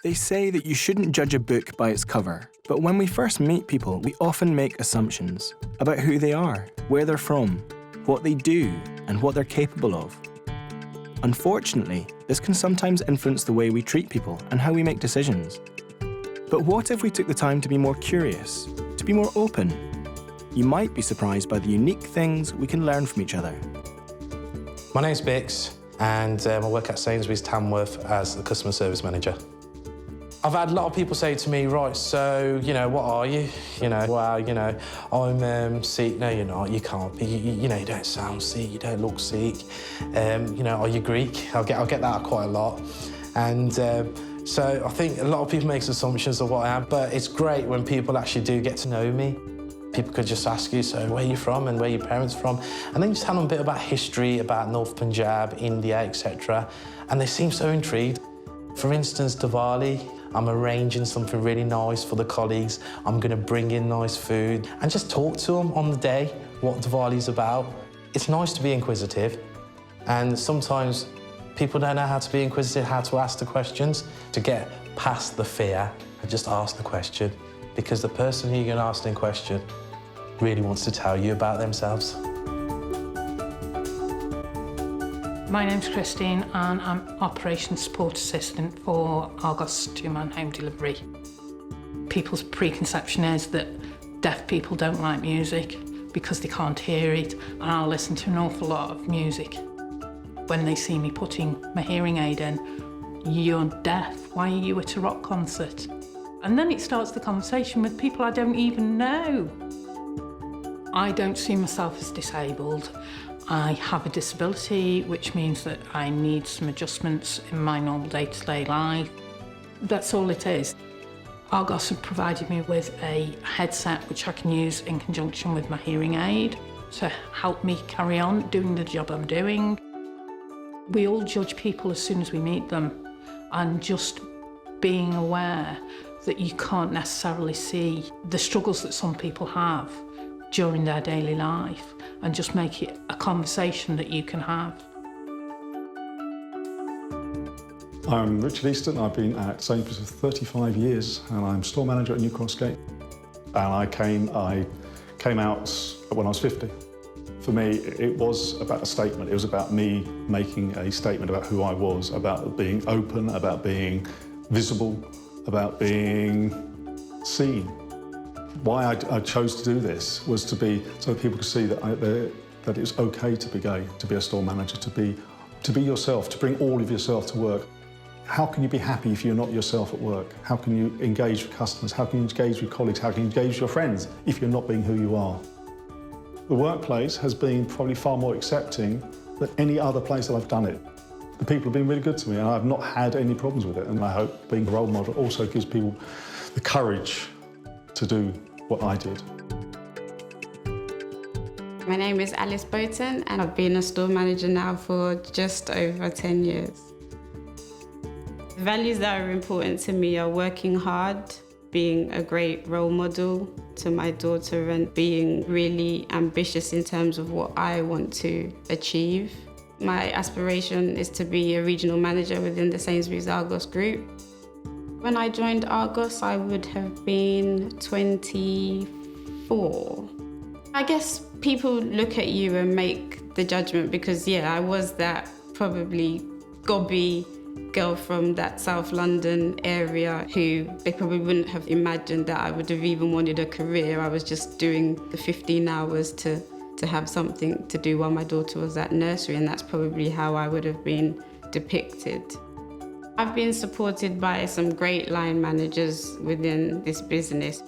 They say that you shouldn't judge a book by its cover, but when we first meet people, we often make assumptions about who they are, where they're from, what they do, and what they're capable of. Unfortunately, this can sometimes influence the way we treat people and how we make decisions. But what if we took the time to be more curious, to be more open? You might be surprised by the unique things we can learn from each other. My name's Bix, and I work at Sainsbury's Tamworth as the customer service manager. I've had a lot of people say to me, right, so, what are you? Well, I'm Sikh. No, you're not, you can't be. You don't sound Sikh, you don't look Sikh. Are you Greek? I'll get that quite a lot. And so I think a lot of people make assumptions of what I am, but it's great when people actually do get to know me. People could just ask you, so where are you from and where are your parents from? And then you just tell them a bit about history, about North Punjab, India, etc. And they seem so intrigued. For instance, Diwali, I'm arranging something really nice for the colleagues. I'm going to bring in nice food and just talk to them on the day what Diwali's about. It's nice to be inquisitive, and sometimes people don't know how to be inquisitive, how to ask the questions. To get past the fear and just ask the question, because the person who you're going to ask the question really wants to tell you about themselves. My name's Christine and I'm Operations Support Assistant for Argos two-man home delivery. People's preconception is that deaf people don't like music because they can't hear it, and I'll listen to an awful lot of music. When they see me putting my hearing aid in, "You're deaf, why are you at a rock concert?" And then it starts the conversation with people I don't even know. I don't see myself as disabled. I have a disability, which means that I need some adjustments in my normal day-to-day life. That's all it is. Argos have provided me with a headset which I can use in conjunction with my hearing aid to help me carry on doing the job I'm doing. We all judge people as soon as we meet them, and just being aware that you can't necessarily see the struggles that some people have during their daily life, and just make it a conversation that you can have. I'm Richard Easton. I've been at Sainsbury's for 35 years, and I'm store manager at New Cross Gate. And I came out when I was 50. For me, it was about a statement. It was about me making a statement about who I was, about being open, about being visible, about being seen. Why I chose to do this was so that people could see that it's okay to be gay, to be a store manager, to be yourself, to bring all of yourself to work. How can you be happy if you're not yourself at work? How can you engage with customers? How can you engage with colleagues? How can you engage with your friends if you're not being who you are? The workplace has been probably far more accepting than any other place that I've done it. The people have been really good to me, and I've not had any problems with it. And I hope being a role model also gives people the courage to do what I did. My name is Alice Boaton, and I've been a store manager now for just over 10 years. The values that are important to me are working hard, being a great role model to my daughter, and being really ambitious in terms of what I want to achieve. My aspiration is to be a regional manager within the Sainsbury's Argos group. When I joined Argos, I would have been 24. I guess people look at you and make the judgment because, I was that probably gobby girl from that South London area who they probably wouldn't have imagined that I would have even wanted a career. I was just doing the 15 hours to have something to do while my daughter was at nursery, and that's probably how I would have been depicted. I've been supported by some great line managers within this business.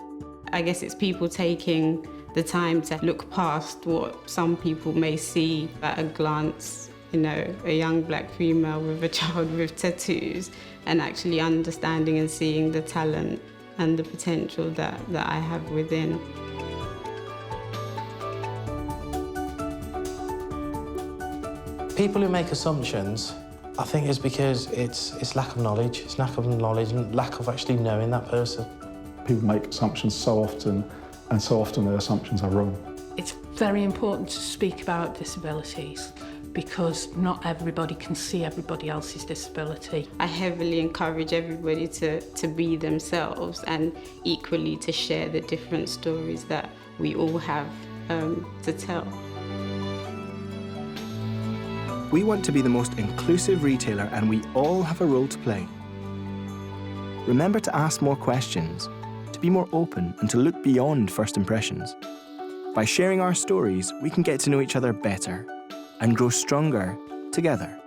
I guess it's people taking the time to look past what some people may see at a glance, a young black female with a child with tattoos, and actually understanding and seeing the talent and the potential that I have within. People who make assumptions, I think it's because it's lack of knowledge. It's lack of knowledge and lack of actually knowing that person. People make assumptions so often, and so often their assumptions are wrong. It's very important to speak about disabilities because not everybody can see everybody else's disability. I heavily encourage everybody to be themselves and equally to share the different stories that we all have to tell. We want to be the most inclusive retailer, and we all have a role to play. Remember to ask more questions, to be more open, and to look beyond first impressions. By sharing our stories, we can get to know each other better and grow stronger together.